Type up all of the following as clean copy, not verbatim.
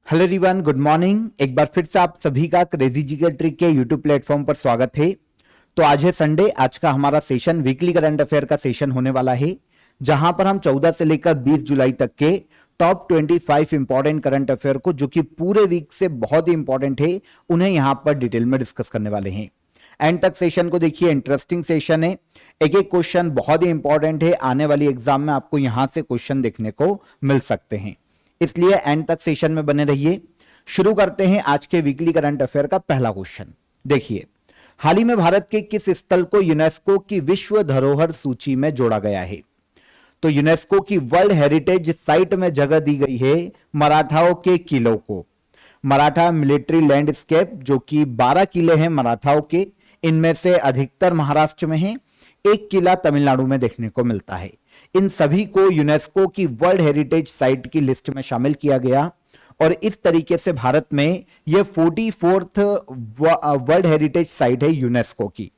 Hello everyone, good morning. एक बार फिर से आप सभी का क्रेजी जिगर ट्रिक के यूट्यूब प्लेटफॉर्म पर स्वागत है। तो आज है संडे। आज का हमारा सेशन वीकली करंट अफेयर का सेशन होने वाला है, जहां पर हम 14 से लेकर 20 जुलाई तक के टॉप 25 इंपॉर्टेंट करंट अफेयर को, जो कि पूरे वीक से बहुत ही इंपॉर्टेंट है, उन्हें यहां पर डिटेल में डिस्कस करने वाले हैं। एंड तक सेशन को देखिए, इंटरेस्टिंग सेशन है। एक एक क्वेश्चन बहुत ही इंपॉर्टेंट है। आने वाली एग्जाम में आपको यहां से क्वेश्चन देखने को मिल सकते हैं, इसलिए एंड तक सेशन में बने रहिए। शुरू करते हैं आज के वीकली करंट अफेयर का पहला क्वेश्चन। देखिए, हाल ही में भारत के किस स्थल को यूनेस्को की विश्व धरोहर सूची में जोड़ा गया है? तो यूनेस्को की वर्ल्ड हेरिटेज साइट में जगह दी गई है मराठाओं के किलों को। मराठा मिलिट्री लैंडस्केप, जो कि 12 किले हैं मराठाओं के, इनमें से अधिकतर महाराष्ट्र में है, एक किला तमिलनाडु में देखने को मिलता है। इन सभी को यूनेस्को की वर्ल्ड हेरिटेज साइट की लिस्ट में शामिल किया गया और इस तरीके से भारत में यह 44th वर्ल्ड हेरिटेज साइट है यूनेस्को की,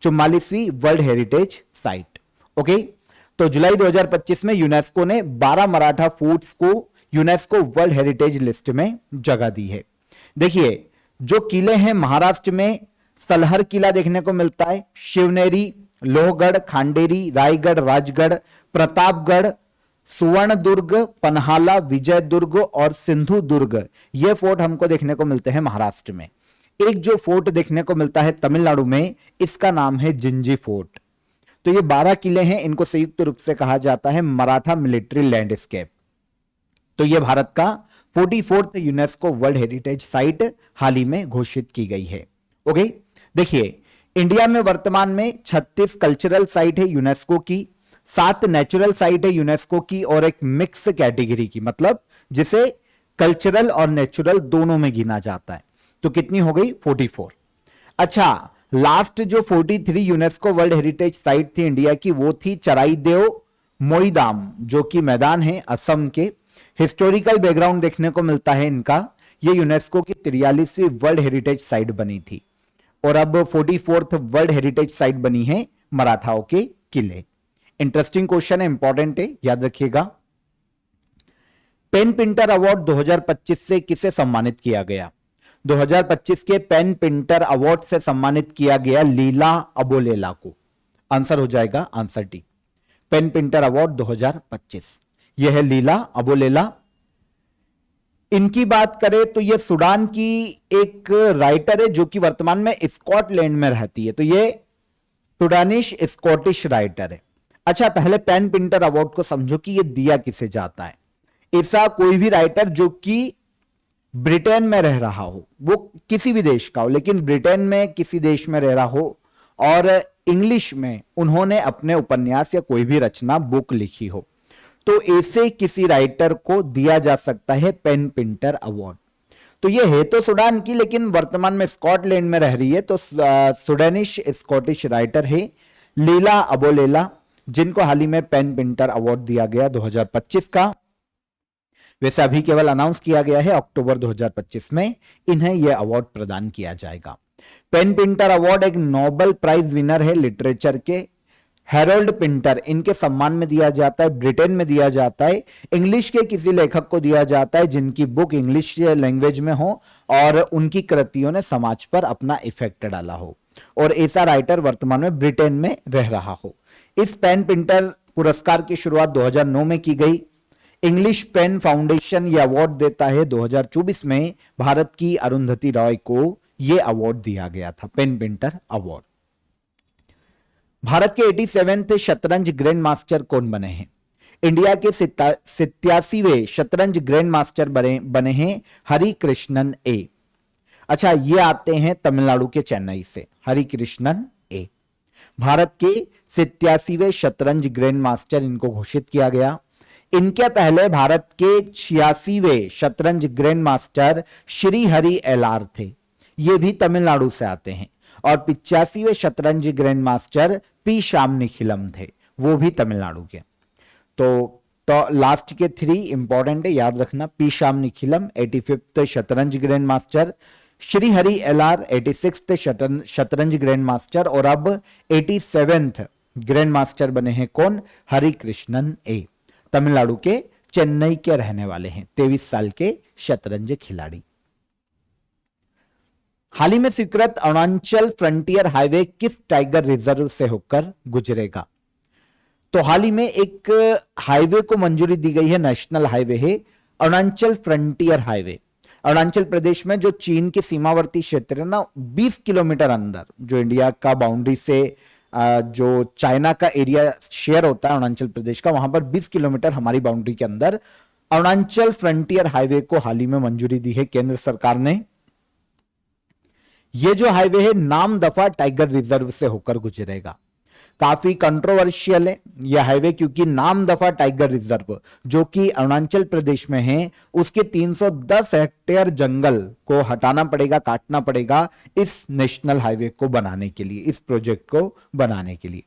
44वीं वर्ल्ड हेरिटेज साइट। ओके, तो जुलाई 2025 में यूनेस्को ने 12 मराठा फोर्ट्स को यूनेस्को वर्ल्ड हेरिटेज लिस्ट में जगह दी है। देखिए, जो किले हैं महाराष्ट्र में सलहर किला देखने को मिलता है, शिवनेरी, लोहगढ़, खांडेरी, रायगढ़, राजगढ़, प्रतापगढ़, सुवर्णदुर्ग, पन्हाला, विजयदुर्ग और सिंधु दुर्ग, ये फोर्ट हमको देखने को मिलते हैं महाराष्ट्र में। एक जो फोर्ट देखने को मिलता है तमिलनाडु में, इसका नाम है जिंजी फोर्ट। तो ये 12 किले हैं, इनको संयुक्त रूप से कहा जाता है मराठा मिलिट्री लैंडस्केप। तो ये भारत का 44th UNESCO world heritage site हाल ही में घोषित की गई है। ओके, देखिए, इंडिया में वर्तमान में 36 कल्चरल साइट है यूनेस्को की, 7 नेचुरल साइट है यूनेस्को की और एक मिक्स कैटेगरी की, मतलब जिसे कल्चरल और नेचुरल दोनों में गिना जाता है। तो कितनी हो गई? 44। अच्छा, लास्ट जो 43 यूनेस्को वर्ल्ड हेरिटेज साइट थी इंडिया की, वो थी चराईदेव मोईदाम, जो कि मैदान है असम के। हिस्टोरिकल बैकग्राउंड देखने को मिलता है इनका। ये यूनेस्को की 43वीं वर्ल्ड हेरिटेज साइट बनी थी और अब 44th वर्ल्ड हेरिटेज साइट बनी है मराठाओं के किले। इंटरेस्टिंग क्वेश्चन है, इंपॉर्टेंट है, याद रखिएगा। पेन पिंटर अवार्ड 2025 से किसे सम्मानित किया गया? 2025 के पेन पिंटर अवार्ड से सम्मानित किया गया लीला अबोलेला को। आंसर हो जाएगा आंसर टी। पेन पिंटर अवार्ड 2025, यह है लीला अबोलेला। इनकी बात करें तो यह सूडान की एक राइटर है, जो कि वर्तमान में स्कॉटलैंड में रहती है। तो यह सूडानिश स्कॉटिश राइटर है। अच्छा, पहले पेन पिंटर अवार्ड को समझो कि यह दिया किसे जाता है। ऐसा कोई भी राइटर जो कि ब्रिटेन में रह रहा हो, वो किसी भी देश का हो, लेकिन ब्रिटेन में किसी देश में रह रहा हो और इंग्लिश में उन्होंने अपने उपन्यास या कोई भी रचना, बुक लिखी हो, तो ऐसे किसी राइटर को दिया जा सकता है पेन पिंटर अवार्ड। तो ये है तो सूडान की, लेकिन वर्तमान में स्कॉटलैंड में रह रही है। तो सूडानिश स्कॉटिश राइटर है लीला अबोलेला, जिनको हाल ही में पेन पिंटर अवार्ड दिया गया 2025 का। वैसे अभी केवल अनाउंस किया गया है, अक्टूबर 2025 में इन्हें यह अवार्ड प्रदान किया जाएगा। पेन पिंटर अवार्ड एक नोबेल प्राइज विनर है लिटरेचर के, हैरोल्ड पिंटर, इनके सम्मान में दिया जाता है। ब्रिटेन में दिया जाता है। इंग्लिश के किसी लेखक को दिया जाता है जिनकी बुक इंग्लिश लैंग्वेज में हो और उनकी कृतियों ने समाज पर अपना इफेक्ट डाला हो, और ऐसा राइटर वर्तमान में ब्रिटेन में रह रहा हो। इस पेन पिंटर पुरस्कार की शुरुआत 2009 में की गई। इंग्लिश पेन फाउंडेशन यह अवार्ड देता है। 2024 में भारत की अरुंधति रॉय को यह अवार्ड दिया गया था, पेन पिंटर अवार्ड। भारत के 87वें शतरंज ग्रैंड मास्टर कौन बने हैं? इंडिया के 87वें शतरंज ग्रैंड मास्टर बने हैं हरिकृष्णन ए। अच्छा, ये आते हैं तमिलनाडु के चेन्नई से, हरिकृष्णन ए। भारत के 87वें शतरंज ग्रैंड मास्टर इनको घोषित किया गया। इनके पहले भारत के 86वें शतरंज grand master Shri Hari LR थे, ये भी तमिलनाडु से आते हैं। और 85वें शतरंज grand master P Shyam Nikhilam थे, वो भी तमिलनाडु के। तो लास्ट के 3 इंपॉर्टेंट है, याद रखना। पी श्याम निखिलम 85th शतरंज grand master, Shri Hari LR 86th शतरंज ग्रैंड मास्टर, और अब 87th ग्रैंड मास्टर बने हैं कौन? हरिकृष्णन ए, तमिलनाडु के चेन्नई के रहने वाले हैं, 23 साल के शतरंज खिलाड़ी। हाल ही में स्वीकृत अरुणाचल फ्रंटियर हाईवे किस टाइगर रिजर्व से होकर गुजरेगा? तो हाल ही में एक हाईवे को मंजूरी दी गई है, नेशनल हाईवे है अरुणाचल फ्रंटियर हाईवे। अरुणाचल प्रदेश में जो चीन के सीमावर्ती क्षेत्र है ना, 20 किलोमीटर अंदर, जो इंडिया का बाउंड्री से जो चाइना का एरिया शेयर होता है अरुणाचल प्रदेश का, वहां पर 20 किलोमीटर हमारी बाउंड्री के अंदर अरुणाचल फ्रंटियर हाईवे को हाल ही में मंजूरी दी है केंद्र सरकार ने। यह जो हाईवे है नामदफा टाइगर रिजर्व से होकर गुजरेगा। काफी कंट्रोवर्शियल है यह हाईवे, क्योंकि नामदफा टाइगर रिजर्व जो कि अरुणाचल प्रदेश में है, उसके 310 हेक्टेयर जंगल को हटाना पड़ेगा, काटना पड़ेगा इस नेशनल हाईवे को बनाने के लिए, इस प्रोजेक्ट को बनाने के लिए।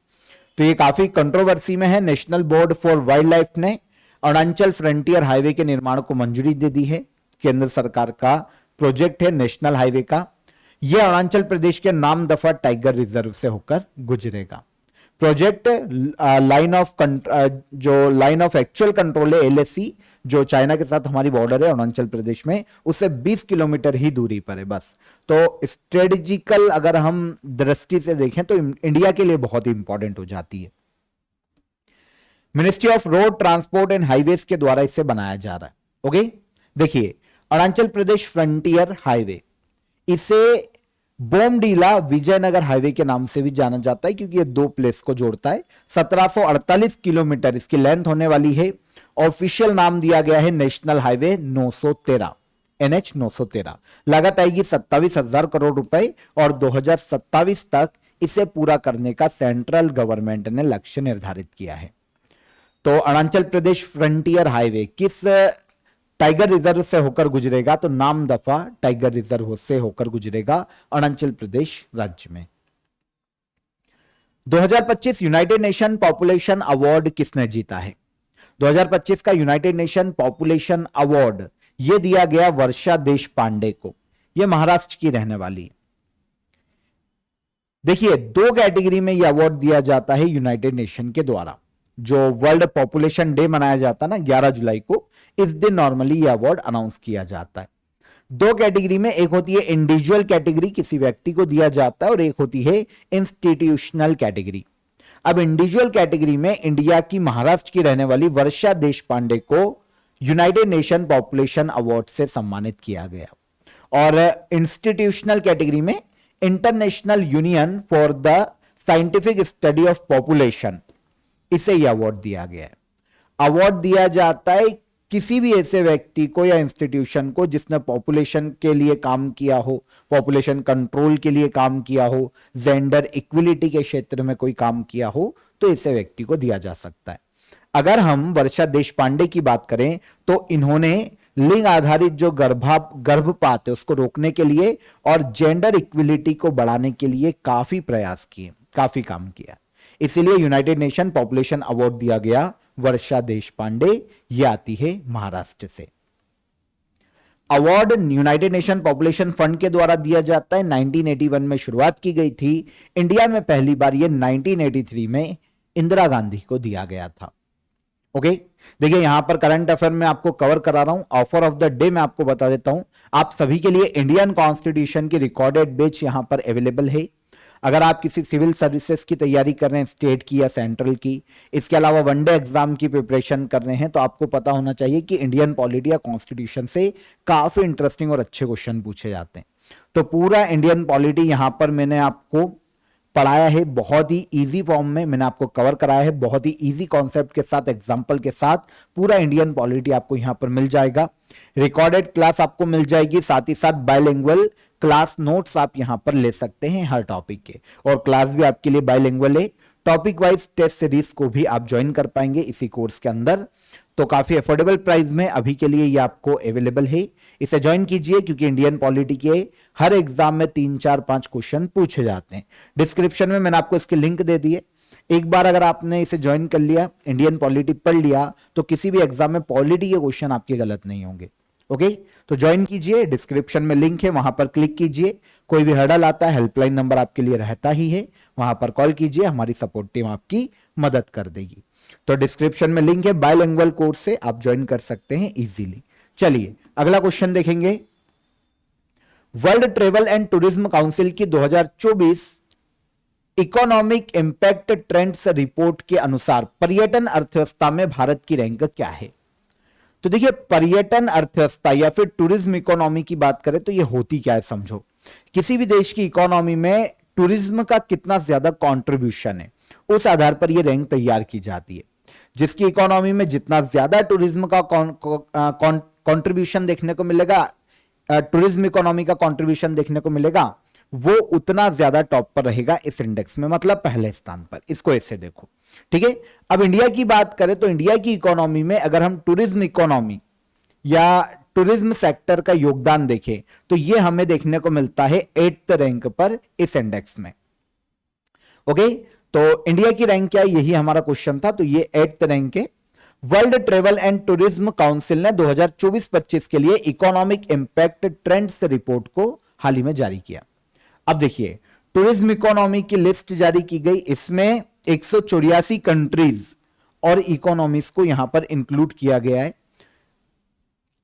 तो ये काफी कंट्रोवर्सी में है। National board for wild life ने अरुणाचल फ्रंटियर हाईवे के निर्माण को मंजूरी दे दी है। केंद्र सरकार का प्रोजेक्ट है नेशनल हाईवे का। यह अरुणाचल प्रदेश के नामदफा टाइगर रिजर्व से होकर गुजरेगा। Project line of actual control है एलएसी, जो चाइना के साथ हमारी बॉर्डर है अरुणाचल प्रदेश में, उससे 20 किलोमीटर ही दूरी पर है बस। तो स्ट्रेटेजिकल अगर हम दृष्टि से देखें तो इंडिया के लिए बहुत ही इंपॉर्टेंट हो जाती है। Ministry of road transport and highways के द्वारा इसे बनाया जा रहा है। ओके, देखिए अरुणाचल प्रदेश फ्रंटियर हाईवे, इसे बोमडीला विजयनगर हाईवे के नाम से भी जाना जाता है, क्योंकि ये दो प्लेस को जोड़ता है। 1748 किलोमीटर इसकी लेंथ होने वाली है। ऑफिशियल नाम दिया गया है नेशनल हाईवे 913, NH 913। लागत आएगी 27,000 करोड़ रुपए और 2027 तक इसे पूरा करने का सेंट्रल गवर्नमेंट ने लक्ष्य निर्धारित किया है। तो अरुणाचल प्रदेश फ्रंटियर हाईवे किस टाइगर रिजर्व से होकर गुजरेगा? तो नामदफा टाइगर रिजर्व से होकर गुजरेगा अरुणाचल प्रदेश राज्य में। 2025 यूनाइटेड नेशन पॉपुलेशन अवार्ड किसने जीता है? 2025 का यूनाइटेड नेशन पॉपुलेशन अवार्ड यह दिया गया वर्षा देश पांडे को। यह महाराष्ट्र की रहने वाली है। देखिए, दो कैटेगरी में यह अवार्ड दिया जाता है यूनाइटेड नेशन के द्वारा। जो वर्ल्ड पॉपुलेशन डे मनाया जाता है ना 11 जुलाई को, इस दिन नॉर्मली यह अवार्ड अनाउंस किया जाता है। दो कैटेगरी में, एक होती है इंडिविजुअल कैटेगरी, किसी व्यक्ति को दिया जाता है, और एक होती है इंस्टीट्यूशनल कैटेगरी। अब इंडिविजुअल कैटेगरी में इंडिया की महाराष्ट्र की रहने वाली वर्षा देश पांडे को यूनाइटेड नेशन पॉपुलेशन अवार्ड से सम्मानित किया गया। और इंस्टीट्यूशनल कैटेगरी में international union for the scientific study of population, इसे यह अवार्ड दिया गया है। अवार्ड दिया जाता है किसी भी ऐसे व्यक्ति को या इंस्टीट्यूशन को जिसने पॉपुलेशन के लिए काम किया हो, पॉपुलेशन कंट्रोल के लिए काम किया हो, जेंडर इक्विलिटी के क्षेत्र में कोई काम किया हो, तो ऐसे व्यक्ति को दिया जा सकता है। अगर हम वर्षा देश पांडे की बात करें तो इन्होंने लिंग आधारित जो गर्भपात है उसको रोकने के लिए और जेंडर इक्विलिटी को बढ़ाने के लिए काफी प्रयास किए, काफी काम किया। इसीलिए यूनाइटेड नेशन पॉपुलेशन अवार्ड दिया गया वर्षा देश पांडे। यह आती है महाराष्ट्र से। Award United nation population fund के द्वारा दिया जाता है। 1981 में शुरुआत की गई थी। इंडिया में पहली बार यह 1983 में इंदिरा गांधी को दिया गया था। ओके, देखिए यहां पर करंट अफेयर में आपको कवर करा रहा हूं। ऑफर ऑफ द डे मैं आपको बता देता हूं। आप सभी के लिए इंडियन कॉन्स्टिट्यूशन की रिकॉर्डेड बैच यहां पर अवेलेबल है। अगर आप किसी सिविल सर्विसेज की तैयारी कर रहे हैं, स्टेट की या सेंट्रल की, इसके अलावा वनडे एग्जाम की प्रिपरेशन कर रहे हैं, तो आपको पता होना चाहिए कि इंडियन पॉलिटी या कॉन्स्टिट्यूशन से काफी इंटरेस्टिंग और अच्छे क्वेश्चन पूछे जाते हैं। तो पूरा इंडियन पॉलिटी यहां पर मैंने आपको पढ़ाया है, बहुत ही इजी फॉर्म में मैंने आपको कवर कराया है, बहुत ही इजी कॉन्सेप्ट के साथ, एग्जांपल के साथ पूरा इंडियन पॉलिटी आपको यहां पर मिल जाएगा। रिकॉर्डेड क्लास आपको मिल जाएगी, साथ ही साथ बायलिंगुअल क्लास नोट्स आप यहां पर ले सकते हैं हर टॉपिक के, और क्लास भी आपके लिए बायलिंगुअल है। टॉपिक वाइज टेस्ट सीरीज को भी आप ज्वाइन कर पाएंगे इसी कोर्स के अंदर। तो काफी अफोर्डेबल प्राइस में अभी के लिए ये आपको अवेलेबल है। इसे ज्वाइन कीजिए, क्योंकि इंडियन पॉलिटी के हर एग्जाम में 3, 4, 5 क्वेश्चन पूछे जाते हैं। डिस्क्रिप्शन में मैंने आपको इसकी लिंक दे दी है। एक बार अगर आपने इसे ज्वाइन कर लिया, इंडियन पॉलिटी पढ़ लिया, तो किसी भी एग्जाम में पॉलिटी के क्वेश्चन आपके गलत नहीं होंगे। ओके, तो ज्वाइन कीजिए, डिस्क्रिप्शन में लिंक है, वहां पर क्लिक कीजिए। कोई भी हर्डल आता है, हेल्पलाइन नंबर आपके लिए रहता ही है, वहां पर कॉल कीजिए, हमारी सपोर्ट टीम आपकी मदद कर देगी। तो डिस्क्रिप्शन में लिंक है, बायलिंगुअल कोर्स से आप ज्वाइन कर सकते हैं इजीली। चलिए अगला क्वेश्चन देखेंगे। World travel and tourism council की 2024 इकोनॉमिक इंपैक्ट ट्रेंड्स रिपोर्ट के अनुसार पर्यटन अर्थव्यवस्था में भारत की रैंक क्या है? तो देखिए, पर्यटन अर्थव्यवस्था या फिर टूरिज्म इकोनॉमी की बात करें तो ये होती क्या है समझो। किसी भी देश की इकोनॉमी में टूरिज्म का कितना ज्यादा कंट्रीब्यूशन है, उस आधार पर यह रैंक तैयार की जाती है। जिसकी इकोनॉमी में जितना ज्यादा टूरिज्म का कंट्रीब्यूशन देखने को मिलेगा, टूरिज्म इकोनॉमी का कंट्रीब्यूशन देखने को मिलेगा, वो उतना ज्यादा टॉप पर रहेगा इस इंडेक्स में, मतलब पहले स्थान पर। इसको ऐसे देखो, ठीक है। अब इंडिया की बात करें तो इंडिया की इकोनॉमी में अगर हम टूरिज्म इकोनॉमी या टूरिज्म सेक्टर का योगदान देखें तो यह हमें देखने को मिलता है 8th रैंक पर इस इंडेक्स में। ओके, तो इंडिया की रैंक क्या है, यही हमारा क्वेश्चन था। तो ये 8th रैंक है। World travel and tourism council ने 2024-25 के लिए इकोनॉमिक इंपैक्ट ट्रेंड्स रिपोर्ट को हाल ही में जारी किया। अब देखिए, टूरिज्म इकोनॉमी की लिस्ट जारी की गई, इसमें 184 कंट्रीज और इकोनॉमीज को यहां पर इंक्लूड किया गया है।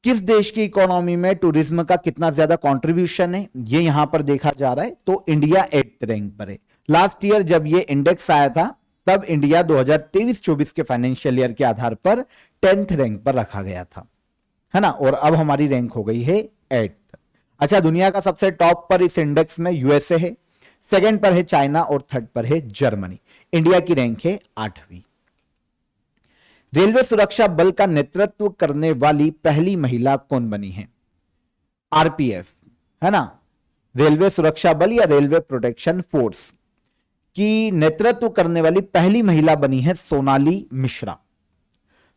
किस देश की इकोनॉमी में टूरिज्म का कितना ज्यादा कंट्रीब्यूशन है, ये यहां पर देखा जा रहा है। तो इंडिया 8th रैंक पर है। लास्ट ईयर जब ये इंडेक्स आया था तब इंडिया 2023-24 के फाइनेंशियल ईयर के आधार पर 10th रैंक पर रखा गया था, है ना। और अब हमारी रैंक हो गई है 8th। अच्छा, दुनिया का सबसे टॉप पर इस इंडेक्स में यूएसए है, सेकंड पर है चाइना और थर्ड पर है जर्मनी। इंडिया की रैंक है 8वीं। रेलवे सुरक्षा बल का नेतृत्व करने वाली पहली महिला कौन बनी है? आरपीएफ, है ना। रेलवे सुरक्षा बल या रेलवे प्रोटेक्शन फोर्स की नेतृत्व करने वाली पहली महिला बनी है सोनाली मिश्रा।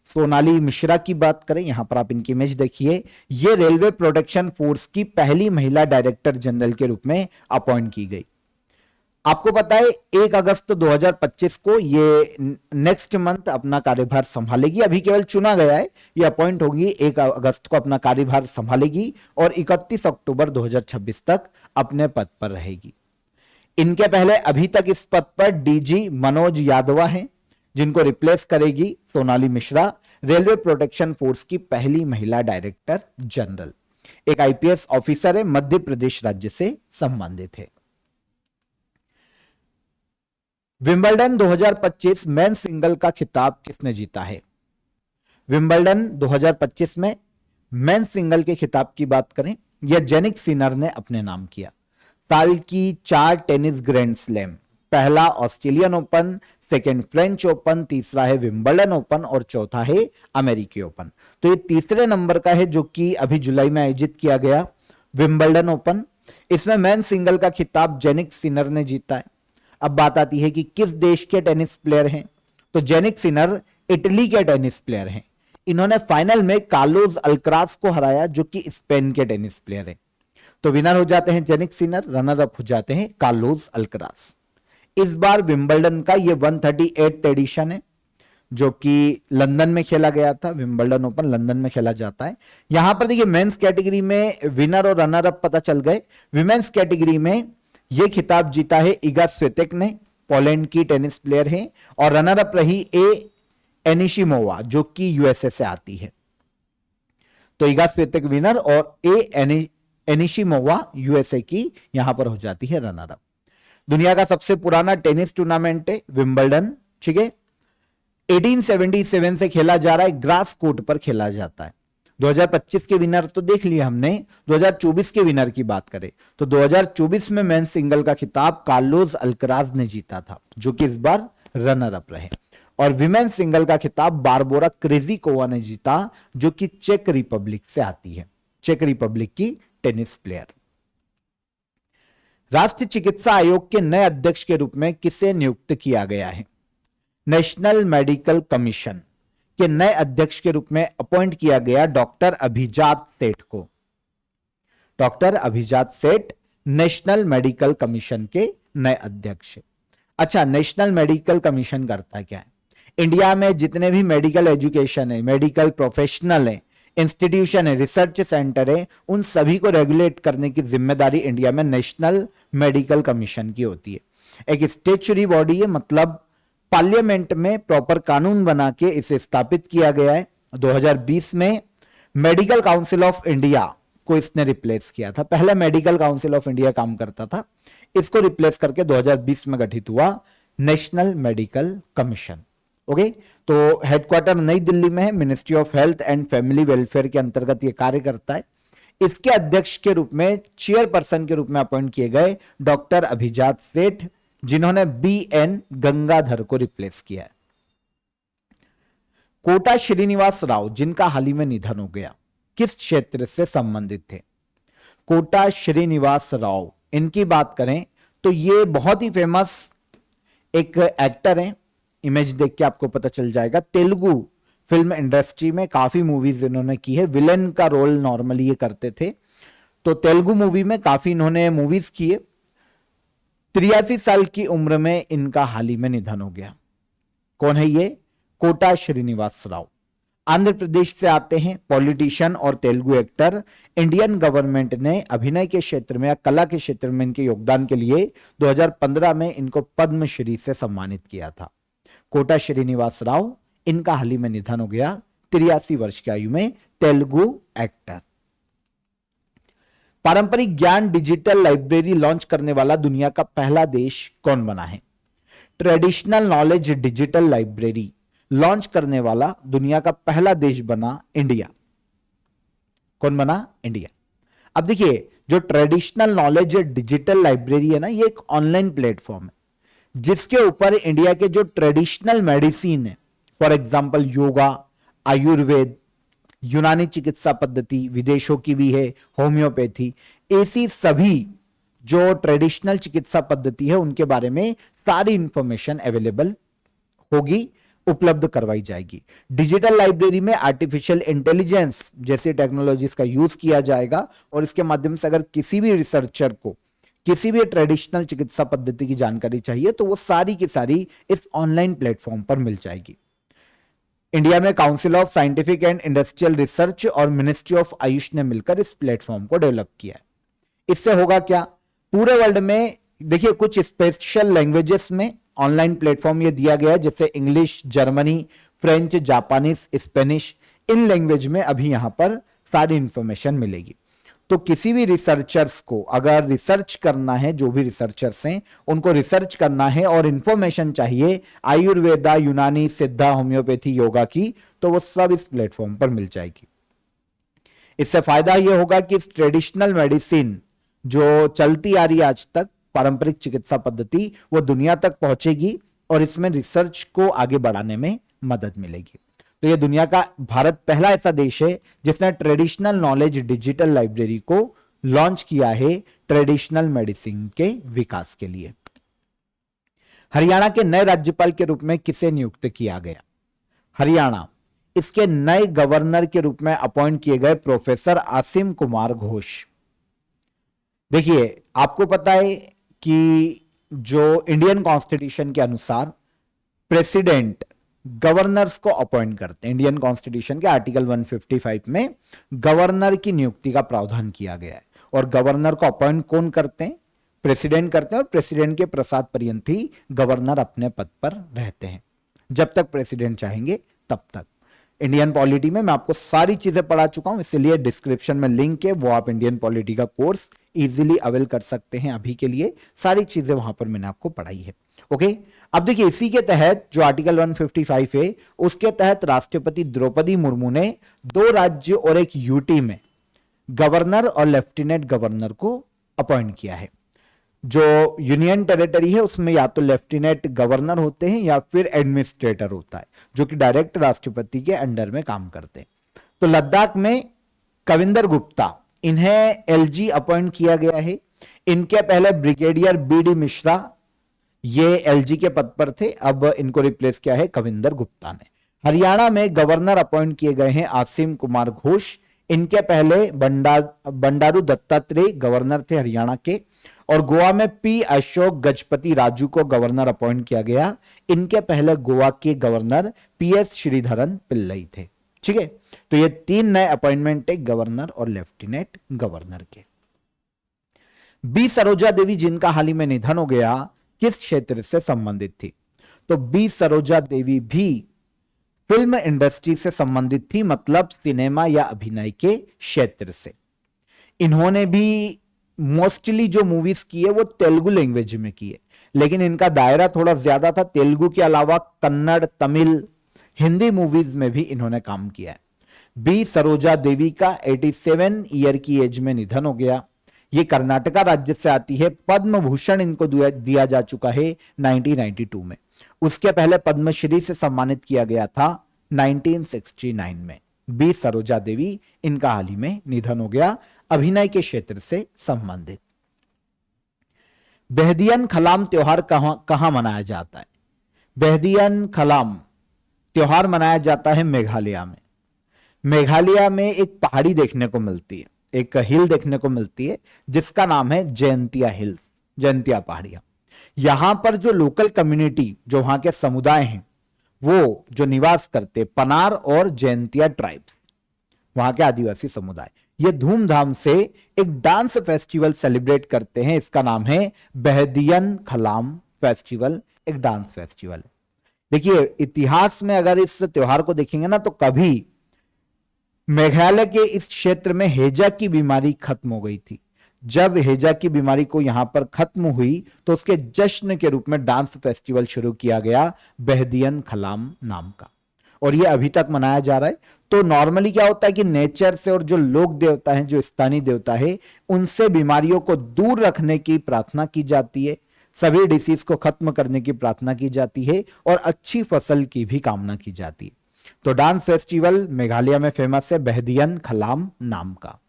सोनाली मिश्रा की बात करें, यहां पर आप इनकी इमेज देखिए, ये रेलवे प्रोटेक्शन फोर्स की पहली महिला डायरेक्टर जनरल के रूप में अपॉइंट की गई। आपको पता है 1 अगस्त 2025 को ये नेक्स्ट मंथ अपना कार्यभार संभालेगी। अभी केवल चुना गया है, ये अपॉइंट होगी, 1 अगस्त को अपना कार्यभार संभालेगी और 31 अक्टूबर 2026 तक अपने पद पर रहेगी। इनके पहले अभी तक इस पद पर डीजी मनोज यादवा हैं, जिनको रिप्लेस करेगी Sonali Mishra, railway protection force की पहली महिला डायरेक्टर जनरल। एक आईपीएस ऑफिसर है, मध्य प्रदेश राज्य से संबंधित है। विंबलडन 2025 मेन सिंगल का खिताब किसने जीता है? विंबलडन 2025 में मेन सिंगल के खिताब की बात करें, यह जेनिक सिनर ने अपने नाम किया। साल की 4 टेनिस ग्रैंड स्लैम, पहला Australian open, second French open, तीसरा है विंबलडन ओपन और चौथा है अमेरिकी ओपन। तो ये तीसरे नंबर का है जो कि अभी जुलाई में आयोजित किया गया विंबलडन ओपन। इसमें मेन सिंगल का खिताब जेनिक सिनर ने जीता है। अब बात आती है कि किस देश के टेनिस प्लेयर हैं, तो जेनिक सिनर इटली के टेनिस प्लेयर हैं। इन्होंने फाइनल में कार्लोस अल्कराज को हराया जो कि स्पेन के टेनिस प्लेयर हैं। तो विनर हो जाते हैं जेनिक सिनर, रनर अप हो जाते हैं कार्लोस अल्कराज। इस बार विंबलडन का ये 138th एडिशन है जो कि लंदन में खेला गया था। विंबलडन ओपन लंदन में खेला जाता है। यहां पर देखिए मेंस कैटेगरी में विनर और रनर अप पता चल गए। विमेंस कैटेगरी में यह खिताब जीता है इगा स्वितेक ने, पोलैंड की टेनिस प्लेयर है, और रनर अप रही ए एनिशिमोवा जो कि यूएसए से आती है। तो इगा स्वितेक विनर और ए एनिशिमोवा यूएसए की यहां पर हो जाती है रनर अप। दुनिया का सबसे पुराना टेनिस टूर्नामेंट है विंबलडन, ठीक है। 1877 से खेला जा रहा है, ग्रास कोर्ट पर खेला जाता है। 2025 के विनर तो देख लिया हमने। 2024 के विनर की बात करें तो 2024 में मेंस सिंगल का खिताब कार्लोस अल्कराज ने जीता था जो कि इस बार रनर अप रहे, और विमेन सिंगल का खिताब बारबोरा क्रेजिकोवा ने जीता जो कि चेक रिपब्लिक से आती है, चेक रिपब्लिक की टेनिस प्लेयर। राष्ट्रीय चिकित्सा आयोग के नए अध्यक्ष के रूप में किसे नियुक्त किया गया है? नेशनल मेडिकल कमीशन के नए अध्यक्ष के रूप में अपॉइंट किया गया डॉक्टर अभिजात सेठ को। डॉक्टर अभिजात सेठ नेशनल मेडिकल कमीशन के नए अध्यक्ष। अच्छा, नेशनल मेडिकल कमीशन करता क्या है? इंडिया में जितने भी मेडिकल एजुकेशन है, मेडिकल प्रोफेशनल है, इंस्टीट्यूशन है, रिसर्च सेंटर है, उन सभी को रेगुलेट करने की जिम्मेदारी इंडिया में नेशनल मेडिकल कमीशन की होती है। एक स्टेचुरी बॉडी है, मतलब पार्लियामेंट में प्रॉपर कानून बना के इसे स्थापित किया गया है। 2020 में मेडिकल काउंसिल ऑफ इंडिया को इसने रिप्लेस किया था। पहले मेडिकल काउंसिल ऑफ इंडिया काम करता था, इसको रिप्लेस करके 2020 में गठित हुआ नेशनल मेडिकल कमीशन। ओके, तो हेडक्वार्टर नई दिल्ली में है, ministry of health and family welfare के अंतर्गत यह कार्य करता है। इसके अध्यक्ष के रूप में, चेयरपर्सन के रूप में अपॉइंट किए गए डॉक्टर अभिजात सेठ, जिन्होंने बी.एन. गंगाधर को रिप्लेस किया है। कोटा श्रीनिवास राव, जिनका हाल ही में निधन हो गया, किस क्षेत्र से संबंधित थे? कोटा श्रीनिवास राव, इनकी बात करें तो ये बहुत ही फेमस एक एक्टर हैं। इमेज देख के आपको पता चल जाएगा। तेलुगु फिल्म इंडस्ट्री में काफी मूवीज इन्होंने की है, विलेन का रोल नॉर्मली ये करते थे, तो तेलुगु मूवी में काफी इन्होंने मूवीज किए। 83 साल की उम्र में इनका हाल ही में निधन हो गया। कौन है ये? कोटा श्रीनिवास राव। आंध्र प्रदेश से आते हैं, पॉलिटिशियन और तेलुगु एक्टर। इंडियन गवर्नमेंट ने अभिनय के क्षेत्र में या कला के क्षेत्र में इनके योगदान के लिए 2015 में इनको पद्मश्री से सम्मानित किया था। कोटा श्रीनिवास राव, इनका हाल ही में निधन हो गया 83 वर्ष की आयु में, तेलुगु एक्टर। पारंपरिक ज्ञान डिजिटल लाइब्रेरी लॉन्च करने वाला दुनिया का पहला देश कौन बना है? Traditional knowledge digital library launch करने वाला दुनिया का पहला देश बना इंडिया। कौन बना? इंडिया। अब देखिए, जो ट्रेडिशनल नॉलेज डिजिटल लाइब्रेरी है ना, ये एक ऑनलाइन प्लेटफॉर्म है जिसके ऊपर इंडिया के जो ट्रेडिशनल मेडिसिन है, फॉर एग्जाम्पल योगा, आयुर्वेद, यूनानी चिकित्सा पद्धति, विदेशों की भी है, होम्योपैथी, ऐसी सभी जो ट्रेडिशनल चिकित्सा पद्धति है उनके बारे में सारी इंफॉर्मेशन अवेलेबल होगी, उपलब्ध करवाई जाएगी। डिजिटल लाइब्रेरी में आर्टिफिशियल इंटेलिजेंस जैसी टेक्नोलॉजीज का यूज किया जाएगा और इसके माध्यम से अगर किसी भी रिसर्चर को किसी भी ट्रेडिशनल चिकित्सा पद्धति की जानकारी चाहिए तो वो सारी की सारी इस ऑनलाइन प्लेटफॉर्म पर मिल जाएगी। इंडिया में council of scientific and industrial research और मिनिस्ट्री ऑफ आयुष ने मिलकर इस प्लेटफॉर्म को डेवलप किया है। इससे होगा क्या? पूरे वर्ल्ड में देखिए, कुछ स्पेशल लैंग्वेजेस में ऑनलाइन प्लेटफॉर्म ये दिया गया है, जैसे English, Germany, French, Japanese, Spanish, in language में अभी यहां पर सारी इंफॉर्मेशन मिलेगी। तो किसी भी रिसर्चर्स को अगर रिसर्च करना है, जो भी रिसर्चर्स हैं उनको रिसर्च करना है और इंफॉर्मेशन चाहिए आयुर्वेदा, यूनानी, सिद्धा, होम्योपैथी, योगा की, तो वो सब इस प्लेटफॉर्म पर मिल जाएगी। इससे फायदा यह होगा कि इस ट्रेडिशनल मेडिसिन जो चलती आ रही है आज तक, पारंपरिक चिकित्सा पद्धति, वो दुनिया तक पहुंचेगी और इसमें रिसर्च को आगे बढ़ाने में मदद मिलेगी। तो ये दुनिया का, भारत पहला ऐसा देश है जिसने ट्रेडिशनल नॉलेज डिजिटल लाइब्रेरी को लॉन्च किया है ट्रेडिशनल मेडिसिन के विकास के लिए। हरियाणा के नए राज्यपाल के रूप में किसे नियुक्त किया गया? हरियाणा, इसके नए गवर्नर के रूप में अपॉइंट किए गए प्रोफेसर आसिम कुमार घोष। देखिए, आपको पता है कि जो इंडियन कॉन्स्टिट्यूशन के अनुसार प्रेसिडेंट गवर्नर्स को अपॉइंट करते हैं। इंडियन कॉन्स्टिट्यूशन के आर्टिकल 155 में गवर्नर की नियुक्ति का प्रावधान किया गया है और गवर्नर को अपॉइंट कौन करते हैं? प्रेसिडेंट करते हैं, और प्रेसिडेंट के प्रसाद पर्यंत ही गवर्नर अपने पद पर रहते हैं, जब तक प्रेसिडेंट चाहेंगे तब तक। इंडियन पॉलिटी में मैं आपको सारी चीजें पढ़ा चुका हूं, इसलिए डिस्क्रिप्शन में लिंक है, वो आप इंडियन पॉलिटी का कोर्स इजीली अवेल कर सकते हैं। अभी के लिए सारी चीजें वहां पर मैंने आपको पढ़ाई है। ओके, अब देखिए, इसी के तहत जो आर्टिकल 155 है उसके तहत राष्ट्रपति द्रौपदी मुर्मू ने 2 राज्य और एक यूटी में गवर्नर और लेफ्टिनेंट गवर्नर को अपॉइंट किया है। जो यूनियन टेरिटरी है उसमें या तो लेफ्टिनेंट गवर्नर होते हैं या फिर एडमिनिस्ट्रेटर होता है, जो कि डायरेक्ट राष्ट्रपति के अंडर में काम करते हैं। तो लद्दाख में कविंदर गुप्ता, इन्हें एलजी अपॉइंट किया गया है। इनके पहले ब्रिगेडियर बीडी मिश्रा ये एलजी के पद पर थे, अब इनको रिप्लेस किया है कविंदर गुप्ता ने। हरियाणा में गवर्नर अपॉइंट किए गए हैं आसिम कुमार घोष। इनके पहले बंडारू दत्तात्रेय गवर्नर थे हरियाणा के, और गोवा में पी अशोक गजपति राजू को गवर्नर अपॉइंट किया गया। इनके पहले गोवा के गवर्नर पीएस श्रीधरन पिल्लई थे। ठीक है, तो ये 3 नए अपॉइंटमेंट है गवर्नर और लेफ्टिनेंट गवर्नर के। बी सरोजा देवी, जिनका हाल ही में निधन हो गया, किस क्षेत्र से संबंधित थी? तो बी सरोजा देवी भी फिल्म इंडस्ट्री से संबंधित थी, मतलब सिनेमा या अभिनय के क्षेत्र से। इन्होंने भी मोस्टली जो मूवीज की है वो तेलुगु लैंग्वेज में की है, लेकिन इनका दायरा थोड़ा ज्यादा था। तेलुगु के अलावा कन्नड़, तमिल, हिंदी मूवीज में भी इन्होंने काम किया है। बी सरोजा देवी का 87 ईयर की एज में निधन हो गया। ये कर्नाटका राज्य से आती है। पद्म भूषण इनको दिया जा चुका है 1992 में। उसके पहले पद्मश्री से सम्मानित किया गया था 1969 में। बी सरोजा देवी, इनका हाल ही में निधन हो गया, अभिनय के क्षेत्र से संबंधित। बेहदियन खलाम त्योहार कहां मनाया जाता है? बेहदियन खलाम त्योहार मनाया जाता है मेघालय में। मेघालय में एक पहाड़ी देखने को मिलती है, एक हिल देखने को मिलती है जिसका नाम है जयंतिया हिल्स, जयंतिया पहाड़ियां। यहां पर जो लोकल कम्युनिटी, जो वहां के समुदाय हैं, वो जो निवास करते पनार और जयंतिया ट्राइब्स, वहां के आदिवासी समुदाय, ये धूमधाम से एक डांस फेस्टिवल सेलिब्रेट करते हैं। इसका नाम है बेहदियन खलाम फेस्टिवल, एक डांस फेस्टिवल है। देखिए, इतिहास में अगर इस त्योहार को देखेंगे ना, तो कभी मेघालय के इस क्षेत्र में हैजा की बीमारी खत्म हो गई थी। जब हैजा की बीमारी को यहां पर खत्म हुई तो उसके जश्न के रूप में डांस फेस्टिवल शुरू किया गया बेहदियन खलाम नाम का, और यह अभी तक मनाया जा रहा है। तो नॉर्मली क्या होता है कि नेचर से और जो लोक देवता हैं, जो स्थानीय देवता है, उनसे बीमारियों को दूर रखने की प्रार्थना की जाती है, सभी डिसीज को खत्म करने की प्रार्थना की जाती है और अच्छी फसल की भी कामना की जाती है। तो डांस फेस्टिवल मेघालय में फेमस है बेहदियन खलाम नाम का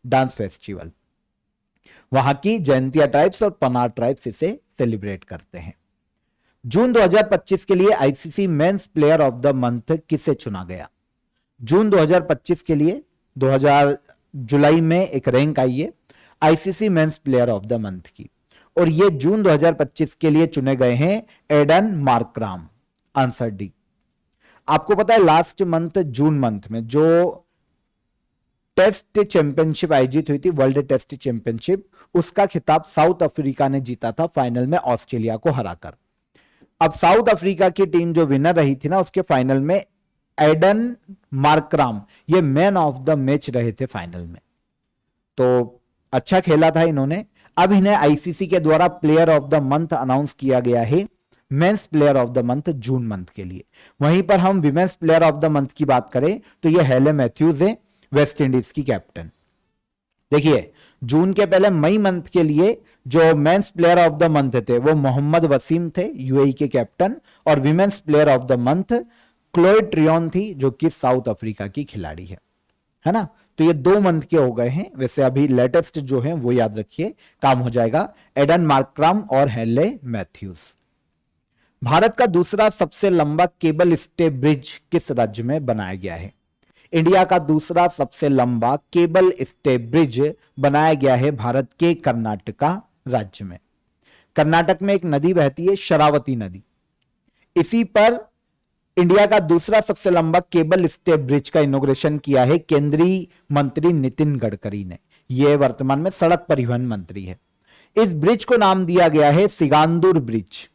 डांस फेस्टिवल। वहां की जयंतिया ट्राइब्स और पनार ट्राइब्स इसे सेलिब्रेट करते हैं। जून 2025 के लिए ICC men's player of the month किसे चुना गया? जून 2025 के लिए 2000 जुलाई में एक रैंक आई है ICC men's player of the month की, और ये जून 2025 के लिए चुने गए हैं एडन मार्कराम। Answer D. आपको पता है लास्ट मंथ जून मंथ में जो टेस्ट चैंपियनशिप आयोजित हुई थी, वर्ल्ड टेस्ट चैंपियनशिप, उसका खिताब साउथ अफ्रीका ने जीता था फाइनल में ऑस्ट्रेलिया को हराकर। अब साउथ अफ्रीका की टीम जो विनर रही थी ना, उसके फाइनल में एडन मार्कराम ये मैन ऑफ द मैच रहे थे फाइनल में। तो अच्छा खेला था इन्होंने। अब इन्हें आईसीसी के द्वारा player of the month announce किया गया है, men's player of the month June month के लिए। वहीं पर हम women's player of the month की बात करें तो ये हेले मैथ्यूज है, वेस्ट इंडीज की कैप्टन। देखिए, जून के पहले मई मंथ के लिए जो men's player of the month थे वो मोहम्मद वसीम थे, यूएई के कैप्टन, और women's player of the month Chloe Trion थी, जो कि साउथ अफ्रीका की खिलाड़ी है ना। तो ये 2 मंथ के हो गए हैं। वैसे अभी लेटेस्ट जो है वो याद रखिए, काम हो जाएगा, एडन मार्कराम और हेले मैथ्यूज। भारत का दूसरा सबसे लंबा केबल स्टे ब्रिज किस राज्य में बनाया गया है? इंडिया का दूसरा सबसे लंबा केबल स्टे ब्रिज बनाया गया है भारत के कर्नाटका राज्य में। कर्नाटक में एक नदी बहती है, शरावती नदी। इसी पर इंडिया का दूसरा सबसे लंबा केबल स्टे ब्रिज का इनॉग्रेशन किया है केंद्रीय मंत्री नितिन गडकरी ने। यह वर्तमान में सड़क परिवहन मंत्री है। इस ब्रिज को नाम दिया गया है सिगांदुर ब्रिज,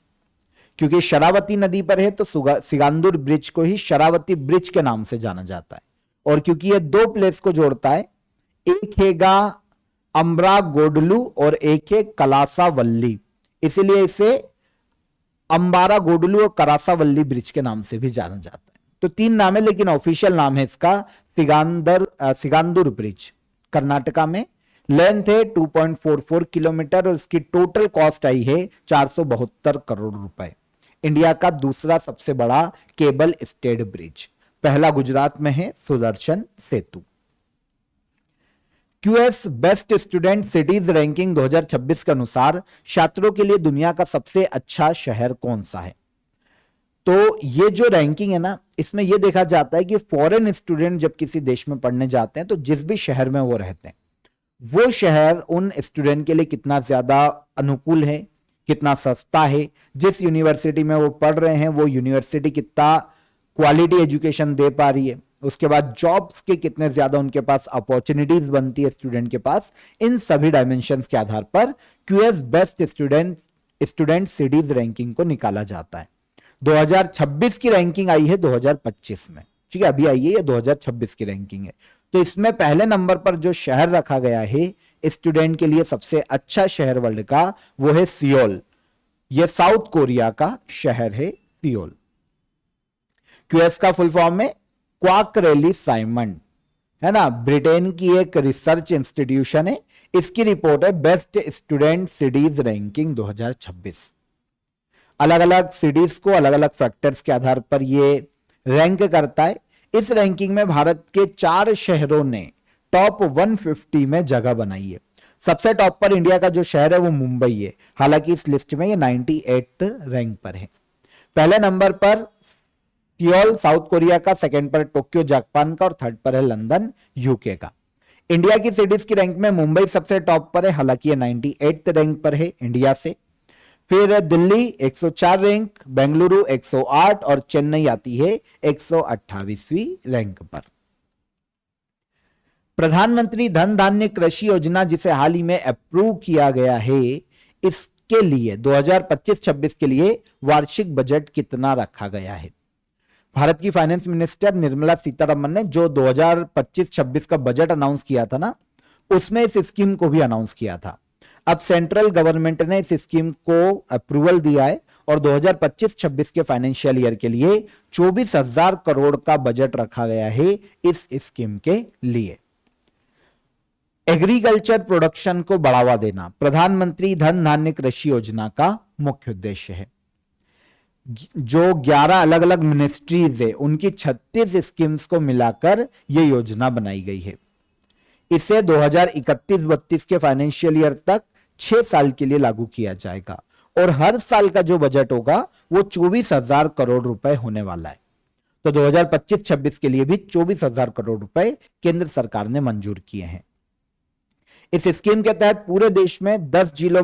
क्योंकि शरावती नदी पर है तो सिगांदुर ब्रिज को ही शरावती ब्रिज के नाम से जाना जाता है। और क्योंकि ये 2 प्लेस को जोड़ता है, एक हैगा अम्ब्रा गोडलू और एक है कलासावल्ली, इसलिए इसे अंबारा गोडलू और करासावल्ली ब्रिज के नाम से भी जाना जाता है। तो 3 नाम है, लेकिन ऑफिशियल नाम है इसका सिगांदुर ब्रिज। कर्नाटका में लेंथ है 2.44 किलोमीटर और इसकी टोटल कॉस्ट आई है 472 करोड़ रुपए। इंडिया का दूसरा सबसे बड़ा केबल स्टेड ब्रिज, पहला गुजरात में है Sudarshan Setu. QS best student cities ranking 2026 के अनुसार छात्रों के लिए दुनिया का सबसे अच्छा शहर कौन सा है? तो ये जो रैंकिंग है ना, इसमें यह देखा जाता है कि फॉरेन स्टूडेंट जब किसी देश में पढ़ने जाते हैं तो जिस भी शहर में वो रहते हैं, वो शहर उन स्टूडेंट के लिए कितना ज्यादा अनुकूल है, कितना सस्ता है, जिस यूनिवर्सिटी में वो पढ़ रहे हैं वो यूनिवर्सिटी कितना क्वालिटी एजुकेशन दे पा रही है, उसके बाद जॉब्स के कितने ज्यादा उनके पास अपॉर्चुनिटीज बनती है स्टूडेंट के पास। इन सभी डायमेंशंस के आधार पर QS best student cities ranking को निकाला जाता है। 2026 की रैंकिंग आई है 2025 में, ठीक है, अभी आई है, ये 2026 की रैंकिंग है। तो इसमें पहले नंबर पर जो शहर रखा गया है स्टूडेंट के लिए सबसे अच्छा शहर वर्ल्ड का, वो है सियोल। ये साउथ कोरिया का शहर है सियोल। क्यूएस का फुल फॉर्म है क्वाकरेली साइमन, है ना, ब्रिटेन की एक रिसर्च इंस्टीट्यूशन है। इसकी रिपोर्ट है बेस्ट स्टूडेंट सिटीज रैंकिंग 2026। अलग अलग सिटीज को अलग अलग फैक्टर्स के आधार पर ये रैंक करता है। इस रैंकिंग में भारत के 4 शहरों ने टॉप 150 में जगह बनाई है। सबसे टॉप पर इंडिया का जो शहर है वो मुंबई है, हालांकि इस लिस्ट में ये 98 रैंक पर है। पहले नंबर पर सियोल साउथ कोरिया का, सेकंड पर टोक्यो जापान का और थर्ड पर है लंदन यूके का। इंडिया की सिटीज की रैंक में मुंबई सबसे टॉप पर है, हालांकि ये 98 रैंक पर है इंडिया से। फिर दिल्ली 104 रैंक, बेंगलुरु 108 और चेन्नई आती है 128वीं रैंक पर। प्रधानमंत्री धन धान्य कृषि योजना, जिसे हाल ही में अप्रूव किया गया है, इसके लिए 2025-26 के लिए वार्षिक बजट कितना रखा गया है? भारत की फाइनेंस मिनिस्टर निर्मला सीतारमन ने जो 2025-26 का बजट अनाउंस किया था ना, उसमें इस स्कीम को भी अनाउंस किया था। अब सेंट्रल गवर्नमेंट ने इस स्कीम को अप्रूवल दिया है और 2025-26 के फाइनेंशियल ईयर के लिए 24,000 करोड़ का बजट रखा गया है इस स्कीम के लिए। एग्रीकल्चर प्रोडक्शन को बढ़ावा देना प्रधानमंत्री धन धान्य कृषि योजना का मुख्य उद्देश्य है। जो 11 अलग अलग मिनिस्ट्रीज है, उनकी 36 स्कीम्स को मिलाकर यह योजना बनाई गई है। इसे 2031-32 के फाइनेंशियल ईयर तक 6 साल के लिए लागू किया जाएगा और हर साल का जो बजट होगा वो 24,000 करोड़ रुपए होने वाला है। तो 2025-26 के लिए भी 24,000 करोड़ रुपए केंद्र सरकार ने मंजूर किए हैं। इस स्कीम के तहत पूरे देश में 100 जिलों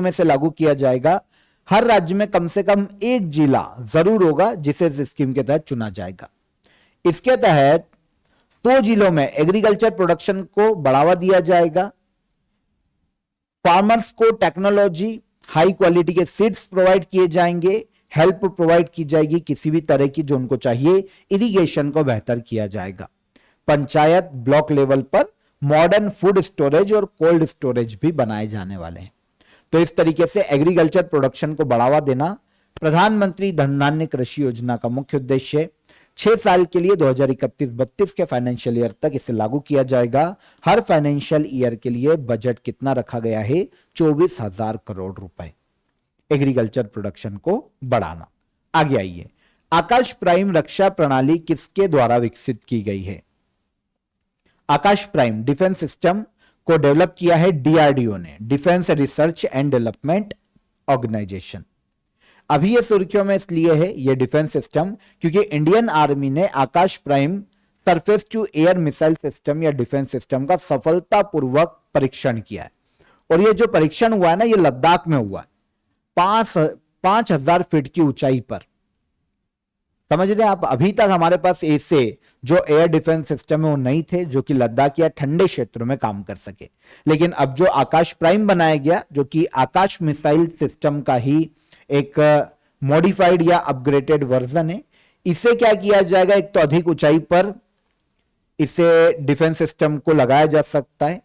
में से लागू किया जाएगा। हर राज्य में कम से कम एक जिला जरूर होगा जिसे इस स्कीम के तहत चुना जाएगा। इसके तहत 100 जिलों में एग्रीकल्चर प्रोडक्शन को बढ़ावा दिया जाएगा। फार्मर्स को टेक्नोलॉजी, हाई क्वालिटी के सीड्स प्रोवाइड किए जाएंगे, हेल्प प्रोवाइड की जाएगी किसी भी तरह की जो उनको चाहिए, इरिगेशन को बेहतर किया जाएगा। पंचायत ब्लॉक लेवल पर मॉडर्न फूड स्टोरेज और कोल्ड स्टोरेज भी बनाए जाने वाले हैं। तो इस तरीके से एग्रीकल्चर प्रोडक्शन को बढ़ावा देना प्रधानमंत्री धन धान्य कृषि योजना का मुख्य उद्देश्य है। 6 साल के लिए 2031-32 के फाइनेंशियल ईयर तक इसे लागू किया जाएगा। हर फाइनेंशियल ईयर के लिए बजट कितना रखा गया है? 24,000 करोड़ रुपए एग्रीकल्चर प्रोडक्शन को बढ़ाना। आगे आइए, आकाश प्राइम रक्षा प्रणाली किसके द्वारा विकसित की गई है? आकाश प्राइम डिफेंस सिस्टम को डेवलप किया है डीआरडीओ ने, defence research and development organisation. अभी ये सुर्खियों में इसलिए है ये डिफेंस सिस्टम क्योंकि इंडियन आर्मी ने Akash prime surface to air missile system या डिफेंस सिस्टम का सफलतापूर्वक परीक्षण किया है। और ये जो परीक्षण हुआ है ना, ये लद्दाख में हुआ है 5,000 फीट की ऊंचाई पर। समझ रहे हैं आप? अभी तक हमारे पास ऐसे जो एयर डिफेंस सिस्टम है वो नहीं थे जो कि लद्दाख या ठंडे क्षेत्रों में काम कर सके। लेकिन अब जो आकाश प्राइम बनाया गया, जो कि आकाश मिसाइल सिस्टम का ही एक मॉडिफाइड या अपग्रेडेड वर्जन है, इसे क्या किया जाएगा? एक तो अधिक ऊंचाई पर इसे डिफेंस सिस्टम को लगाया जा सकता है,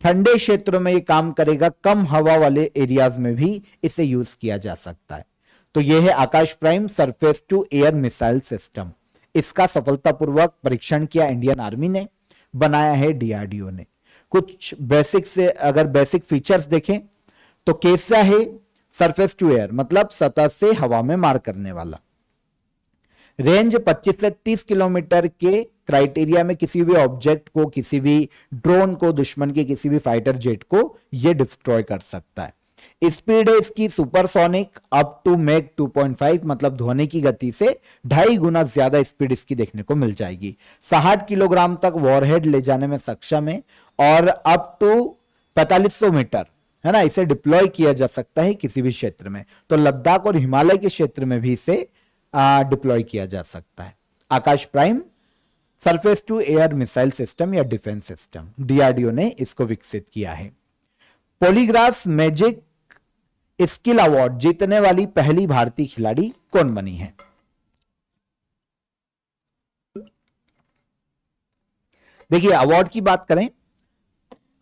ठंडे क्षेत्रों में ये काम करेगा, कम हवा वाले एरियाज में भी इसे यूज किया जा सकता है। तो यह है Akash prime surface to air missile system. इसका सफलतापूर्वक परीक्षण किया इंडियन आर्मी ने, बनाया है डीआरडीओ ने। कुछ बेसिक से अगर बेसिक फीचर्स देखें तो कैसा है? सरफेस टू एयर मतलब सतह से हवा में मार करने वाला। रेंज 25 से 30 किलोमीटर के क्राइटेरिया में किसी भी ऑब्जेक्ट को, किसी भी ड्रोन को, दुश्मन के किसी भी फाइटर जेट को यह डिस्ट्रॉय कर सकता है। स्पीड है इसकी सुपरसोनिक अप टू मैक 2.5 मतलब ध्वनि की गति से 2.5 गुना ज्यादा स्पीड इसकी देखने को मिल जाएगी। 60 किलोग्राम तक वॉरहेड ले जाने में सक्षम है और अप टू 4500 मीटर, है ना, इसे डिप्लॉय किया जा सकता है किसी भी क्षेत्र में। तो लद्दाख और हिमालय के क्षेत्र में भी इसे डिप्लॉय किया जा सकता है। Akash prime surface to air missile system या डिफेंस सिस्टम, डीआरडीओ ने इसको विकसित किया है। पॉलीग्राफ मैजिक स्किल अवार्ड जीतने वाली पहली भारतीय खिलाड़ी कौन बनी है? देखिए अवार्ड की बात करें,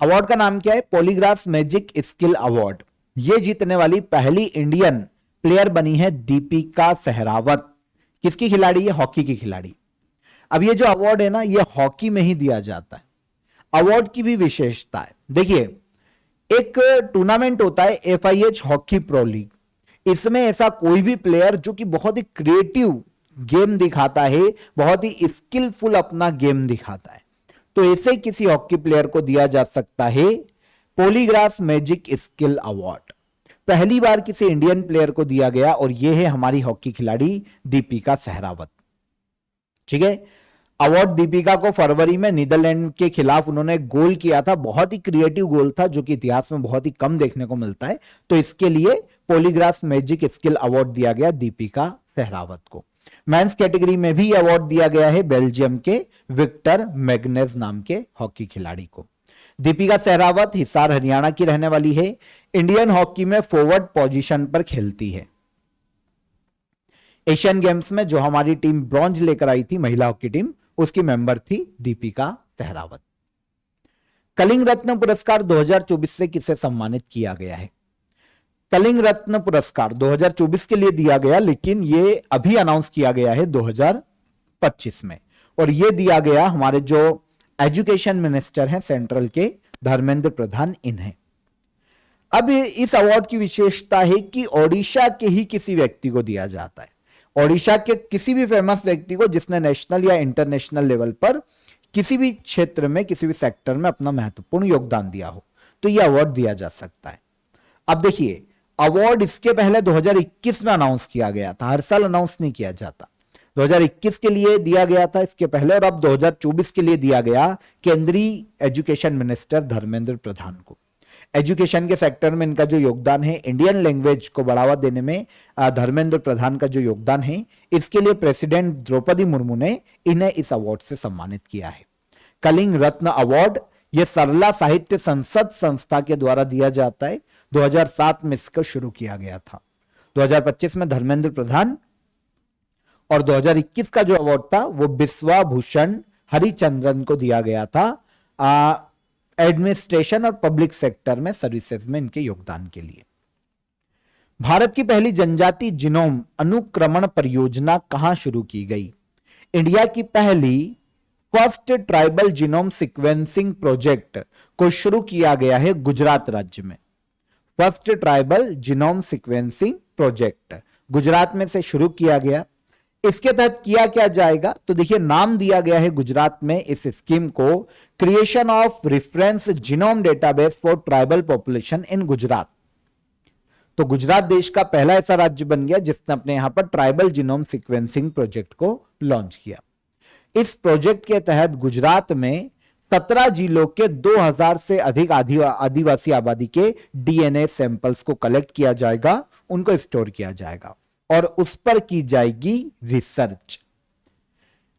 अवार्ड का नाम क्या है? Polygraph magic skill award. यह जीतने वाली पहली इंडियन प्लेयर बनी है दीपिका सहरावत। किसकी खिलाड़ी है? हॉकी की खिलाड़ी। अब ये जो अवार्ड है ना, ये हॉकी में ही दिया जाता है। अवार्ड की भी विशेषता है, देखिए एक टूर्नामेंट होता है FIH हॉकी प्रो लीग, इसमें ऐसा कोई भी प्लेयर जो कि बहुत ही क्रिएटिव गेम दिखाता है, बहुत ही स्किलफुल अपना गेम दिखाता है, तो ऐसे किसी हॉकी प्लेयर को दिया जा सकता है पॉलीग्राफ मैजिक स्किल अवार्ड। पहली बार किसी इंडियन प्लेयर को दिया गया और यह है हमारी हॉकी खिलाड़ी दीपिका सहरावत। ठीक है, अवार्ड दीपिका को फरवरी में नीदरलैंड के खिलाफ उन्होंने गोल किया था, बहुत ही क्रिएटिव गोल था जो कि इतिहास में बहुत ही कम देखने को मिलता है, तो इसके लिए पॉलीग्राफ मैजिक स्किल अवार्ड दिया गया दीपिका सहरावत को। मेंस कैटेगरी में भी अवार्ड दिया गया है बेल्जियम के विक्टर मैग्नेज नाम के हॉकी खिलाड़ी को। दीपिका सहरावत हिसार हरियाणा की रहने वाली है, इंडियन हॉकी में फॉरवर्ड पोजीशन पर खेलती है। एशियन गेम्स में जो हमारी टीम ब्रॉन्ज लेकर आई थी, महिला हॉकी टीम, उसकी मेंबर थी दीपिका सहरावत। कलिंग रत्न पुरस्कार 2024 से किसे सम्मानित किया गया है? कलिंग रत्न पुरस्कार 2024 के लिए दिया गया, लेकिन यह अभी अनाउंस किया गया है 2025 में, और यह दिया गया हमारे जो एजुकेशन मिनिस्टर हैं सेंट्रल के, धर्मेंद्र प्रधान, इन्हें। अब इस अवार्ड की विशेषता है कि ओडिशा के ही किसी व्यक्ति को दिया जाता है, ओडिशा के किसी भी फेमस व्यक्ति को जिसने नेशनल या इंटरनेशनल लेवल पर किसी भी क्षेत्र में, किसी भी सेक्टर में अपना महत्वपूर्ण योगदान दिया हो, तो यह अवार्ड दिया जा सकता है। अब देखिए अवार्ड इसके पहले 2021 में अनाउंस किया गया था, हर साल अनाउंस नहीं किया जाता। 2021 के लिए दिया गया था इसके पहले, और अब 2024 के लिए दिया गया केंद्रीय एजुकेशन मिनिस्टर धर्मेंद्र प्रधान को। एजुकेशन के सेक्टर में इनका जो योगदान है, इंडियन लैंग्वेज को बढ़ावा देने में धर्मेंद्र प्रधान का जो योगदान है, इसके लिए प्रेसिडेंट द्रौपदी मुर्मू ने इन्हें इस अवार्ड से सम्मानित किया है। कलिंग रत्न अवार्ड यह सरला साहित्य संसद संस्था के द्वारा दिया जाता है, 2007 में इसको शुरू किया गया था। 2025 में धर्मेंद्र प्रधान, और 2021 का जो अवार्ड था वो बिस्वा भूषण हरिचंद्रन को दिया गया था एडमिनिस्ट्रेशन और पब्लिक सेक्टर में सर्विसेज में इनके योगदान के लिए। भारत की पहली जनजाति जीनोम अनुक्रमण परियोजना कहां शुरू की गई? इंडिया की पहली first tribal genome sequencing project को शुरू किया गया है गुजरात राज्य में। First tribal genome sequencing project Gujarat में से शुरू किया गया। इसके तहत किया क्या जाएगा? तो देखिए नाम दिया गया है गुजरात में इस स्कीम को creation of reference genome database for tribal population in Gujarat. तो गुजरात देश का पहला ऐसा राज्य बन गया जिसने अपने यहां पर ट्राइबल जीनोम सीक्वेंसिंग प्रोजेक्ट को लॉन्च किया। इस प्रोजेक्ट के तहत गुजरात में 17 जिलों के 2000 से अधिक आदिवासी आबादी के DNA सैंपल्स को कलेक्ट किया जाएगा, उनको स्टोर किया जाएगा और उस पर की जाएगी रिसर्च।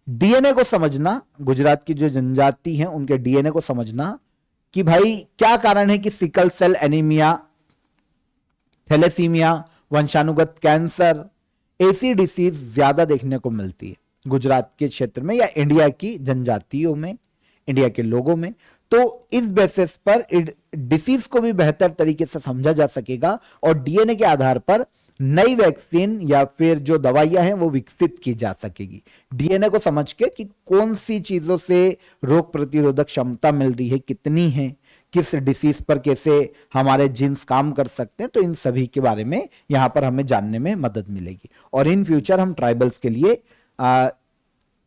DNA को समझना, गुजरात की जो जनजाति हैं उनके DNA को समझना कि भाई क्या कारण है कि सिकल सेल एनीमिया, थैलेसीमिया, वंशानुगत कैंसर, ऐसी डिसीज ज्यादा देखने को मिलती है गुजरात के क्षेत्र में या इंडिया की जनजातियों में, इंडिया के लोगों में। तो इस बेसिस पर डिसीज को भी बेहतर तरीके से समझा जा सकेगा और DNA के आधार पर नई वैक्सीन या फिर जो दवाइयां हैं वो विकसित की जा सकेगी। DNA को समझ के कि कौन सी चीजों से रोग प्रतिरोधक क्षमता मिल रही है, कितनी है, किस डिसीज पर कैसे हमारे जीन्स काम कर सकते हैं, तो इन सभी के बारे में यहां पर हमें जानने में मदद मिलेगी और इन फ्यूचर हम ट्राइबल्स के लिए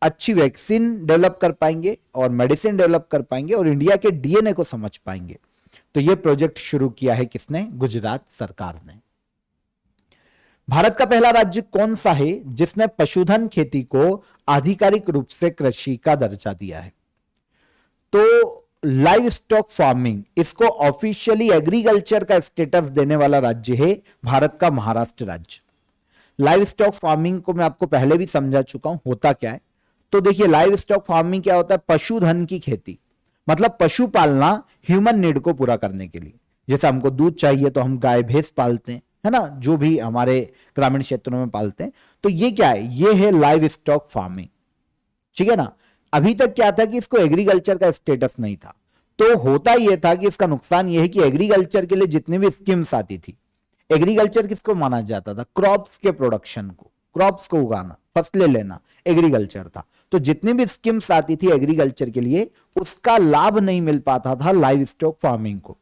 अच्छी वैक्सीन डेवलप कर पाएंगे और मेडिसिन डेवलप कर पाएंगे और इंडिया के DNA को समझ पाएंगे। तो यह प्रोजेक्ट शुरू किया है किसने? गुजरात सरकार ने। भारत का पहला राज्य कौन सा है जिसने पशुधन खेती को आधिकारिक रूप से कृषि का दर्जा दिया है? तो लाइव स्टॉक फार्मिंग, इसको ऑफिशियली एग्रीकल्चर का स्टेटस देने वाला राज्य है भारत का महाराष्ट्र राज्य। लाइव स्टॉक फार्मिंग को मैं आपको पहले भी समझा चुका हूं, होता क्या है। तो देखिए लाइव स्टॉक फार्मिंग क्या होता है? पशुधन की खेती, मतलब पशु पालना ह्यूमन नीड को पूरा करने के लिए। जैसे हमको दूध चाहिए तो हम गाय भैंस पालते हैं, है ना, जो भी हमारे ग्रामीण क्षेत्रों में पालते हैं। तो ये क्या है, ये है लाइव स्टॉक फार्मिंग, ठीक है ना। अभी तक क्या था कि इसको एग्रीकल्चर का स्टेटस नहीं था। तो होता यह था कि इसका नुकसान यह है कि एग्रीकल्चर के लिए जितनी भी स्कीम्स आती थी, एग्रीकल्चर किसको माना जाता था, क्रॉप्स के प्रोडक्शन को, क्रॉप्स को उगाना, फसलें लेना एग्रीकल्चर था। तो जितनी भी स्कीम्स आती थी एग्रीकल्चर के लिए, उसका लाभ नहीं मिल पाता था लाइव स्टॉक फार्मिंग को,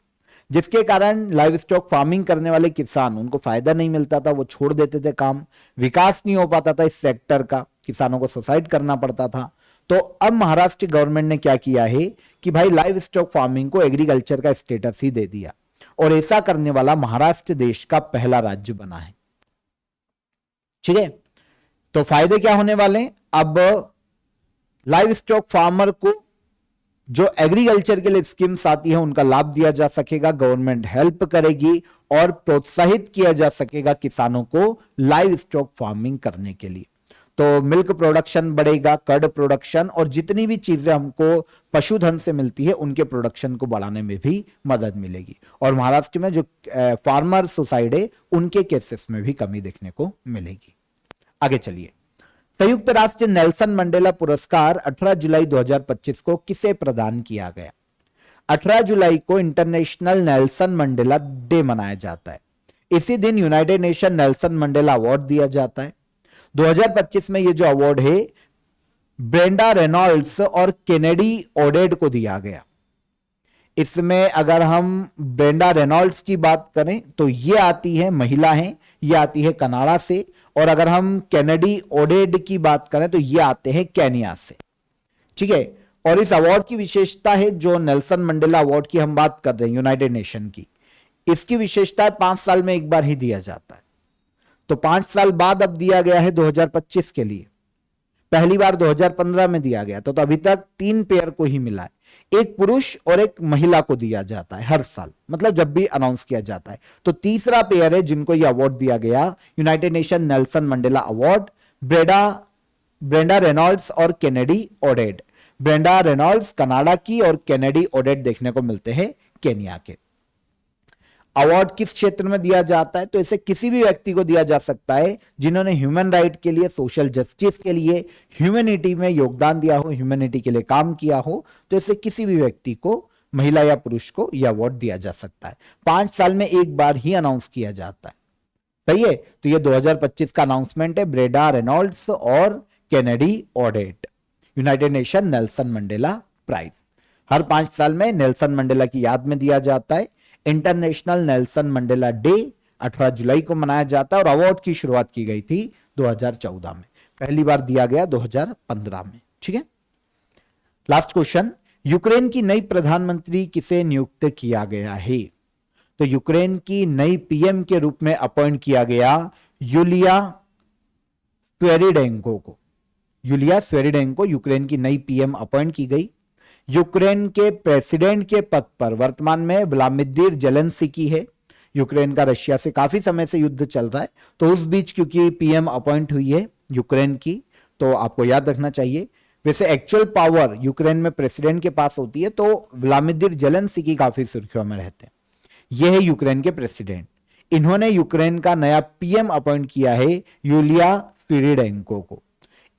जिसके कारण लाइव स्टॉक फार्मिंग करने वाले किसान, उनको फायदा नहीं मिलता था, वो छोड़ देते थे काम, विकास नहीं हो पाता था इस सेक्टर का, किसानों को सुसाइड करना पड़ता था। तो अब महाराष्ट्र गवर्नमेंट ने क्या किया है कि भाई लाइव स्टॉक फार्मिंग को एग्रीकल्चर का स्टेटस ही दे दिया, और ऐसा करने वाला महाराष्ट्र देश का पहला राज्य बना है, ठीक है। तो फायदे क्या होने वाले हैं, अब लाइव स्टॉक फार्मर को जो एग्रीकल्चर के लिए स्कीम्स आती है उनका लाभ दिया जा सकेगा, गवर्नमेंट हेल्प करेगी और प्रोत्साहित किया जा सकेगा किसानों को लाइव स्टॉक फार्मिंग करने के लिए। तो मिल्क प्रोडक्शन बढ़ेगा, कर्ड प्रोडक्शन, और जितनी भी चीजें हमको पशुधन से मिलती है उनके प्रोडक्शन को बढ़ाने में भी मदद मिलेगी। और महाराष्ट्र में जो फार्मर सुसाइड है उनके केसेस में भी कमी देखने को मिलेगी। आगे चलिए, संयुक्त राष्ट्र नेल्सन मंडेला पुरस्कार 18 जुलाई 2025 को किसे प्रदान किया गया। 18 जुलाई को इंटरनेशनल नेल्सन मंडेला डे मनाया जाता है। इसी दिन United Nation Nelson Mandela award दिया जाता है। 2025 में ये जो अवार्ड है ब्रेंडा रेनॉल्ड्स और केनेडी ओडेड को दिया गया। इसमें अगर हम ब्रेंडा रेनॉल्ड्स की बात करें तो ये आती है, महिला हैं, ये आती है कनाडा से, और अगर हम केनेडी ओडेड की बात करें तो ये आते हैं केनिया से, ठीक है। और इस अवार्ड की विशेषता है, जो नेल्सन मंडेला अवार्ड की हम बात कर रहे हैं यूनाइटेड नेशन की, इसकी विशेषता है 5 साल में एक बार ही दिया जाता है। तो 5 साल बाद अब दिया गया है 2025 के लिए, पहली बार 2015 में दिया गया। तो अभी तक 3 पेयर को ही मिला है, एक पुरुष और एक महिला को दिया जाता है हर साल, मतलब जब भी अनाउंस किया जाता है। तो तीसरा पेयर है जिनको यह अवार्ड दिया गया, United Nation Nelson Mandela award, Brenda Reynolds और केनेडी ओडेड। ब्रेंडा रेनॉल्ड्स कनाडा की और केनेडी ओडेड देखने को मिलते हैं केनिया के। अवार्ड किस क्षेत्र में दिया जाता है, तो इसे किसी भी व्यक्ति को दिया जा सकता है जिन्होंने ह्यूमन राइट के लिए, सोशल जस्टिस के लिए, ह्यूमैनिटी में योगदान दिया हो, ह्यूमैनिटी के लिए काम किया हो, तो इसे किसी भी व्यक्ति को, महिला या पुरुष को यह अवार्ड दिया जा सकता है। 5 साल में एक बार ही अनाउंस किया जाता है, सही है। तो यह 2025 का अनाउंसमेंट है, ब्रेंडा रेनॉल्ड्स और Kennedy Odede, United Nation Nelson Mandela Prize. हर 5 साल में नेल्सन मंडेला की याद में दिया जाता है। इंटरनेशनल नेल्सन मंडेला डे 18 जुलाई को मनाया जाता है, और अवार्ड की शुरुआत की गई थी 2014 में, पहली बार दिया गया 2015 में, ठीक है। लास्ट क्वेश्चन, यूक्रेन की नई प्रधानमंत्री किसे नियुक्त किया गया है। तो यूक्रेन की नई पीएम के रूप में अपॉइंट किया गया यूलिया स्वेरिडेंको को। यूलिया स्वेरिडेंको यूक्रेन की नई पीएम अपॉइंट की गई। यूक्रेन के प्रेसिडेंट के पद पर वर्तमान में व्लादिमीर जेलेंस्की है। यूक्रेन का रशिया से काफी समय से युद्ध चल रहा है, तो उस बीच क्योंकि पीएम अपॉइंट हुई है यूक्रेन की, तो आपको याद रखना चाहिए। वैसे एक्चुअल पावर यूक्रेन में प्रेसिडेंट के पास होती है, तो व्लादिमीर जेलेंस्की काफी सुर्खियों में रहते हैं। यह है यूक्रेन के प्रेसिडेंट। इन्होंने यूक्रेन का नया पीएम अपॉइंट किया है यूलिया स्विरिडेंको को।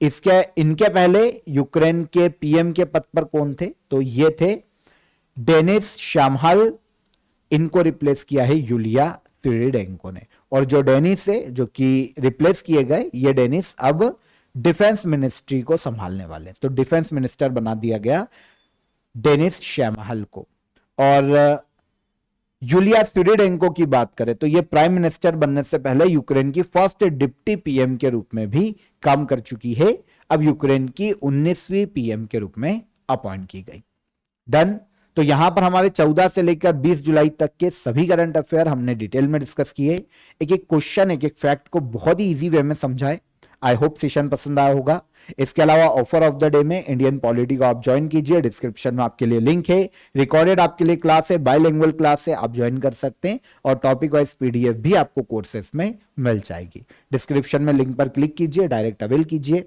इनके पहले यूक्रेन के पीएम के पद पर कौन थे, तो ये थे डेनिस शामहाल। इनको रिप्लेस किया है यूलिया स्विरिडेंको ने। और जो डेनिस है, जो कि रिप्लेस किए गए, ये डेनिस अब डिफेंस मिनिस्ट्री को संभालने वाले, तो डिफेंस मिनिस्टर बना दिया गया डेनिस शामहाल को। और यूलिया स्विरिडेंको की बात करें तो ये प्राइम मिनिस्टर बनने से पहले यूक्रेन की फर्स्ट डिप्टी पीएम के रूप में भी काम कर चुकी है। अब यूक्रेन की 19वीं पीएम के रूप में अपॉइंट की गई। डन। तो यहां पर हमारे 14 से लेकर 20 जुलाई तक के सभी करंट अफेयर हमने डिटेल में डिस्कस किए। एक एक क्वेश्चन, एक एक फैक्ट को बहुत ही इजी वे में समझाए। आई होप सेशन पसंद आया होगा। इसके अलावा ऑफर ऑफ द डे में इंडियन पॉलिटी को आप ज्वाइन कीजिए, डिस्क्रिप्शन में आपके लिए लिंक है। रिकॉर्डेड आपके लिए क्लास है, बाइलिंगुअल क्लास है, आप ज्वाइन कर सकते हैं। और टॉपिक वाइज पीडीएफ भी आपको कोर्सेस में मिल जाएगी। डिस्क्रिप्शन में लिंक पर क्लिक कीजिए, डायरेक्ट अवेल कीजिए।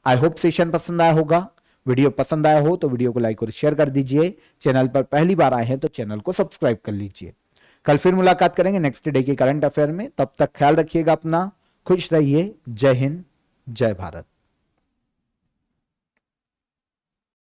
आई होप सेशन पसंद आया होगा। वीडियो पसंद आया हो तो वीडियो को लाइक और शेयर कर दीजिए। चैनल पर पहली बार आए हैं तो चैनल को सब्सक्राइब कर लीजिए। कल फिर मुलाकात करेंगे नेक्स्ट डे के करंट अफेयर में। तब तक ख्याल रखिएगा अपना, खुश रहिए। जय हिंद, जय भारत।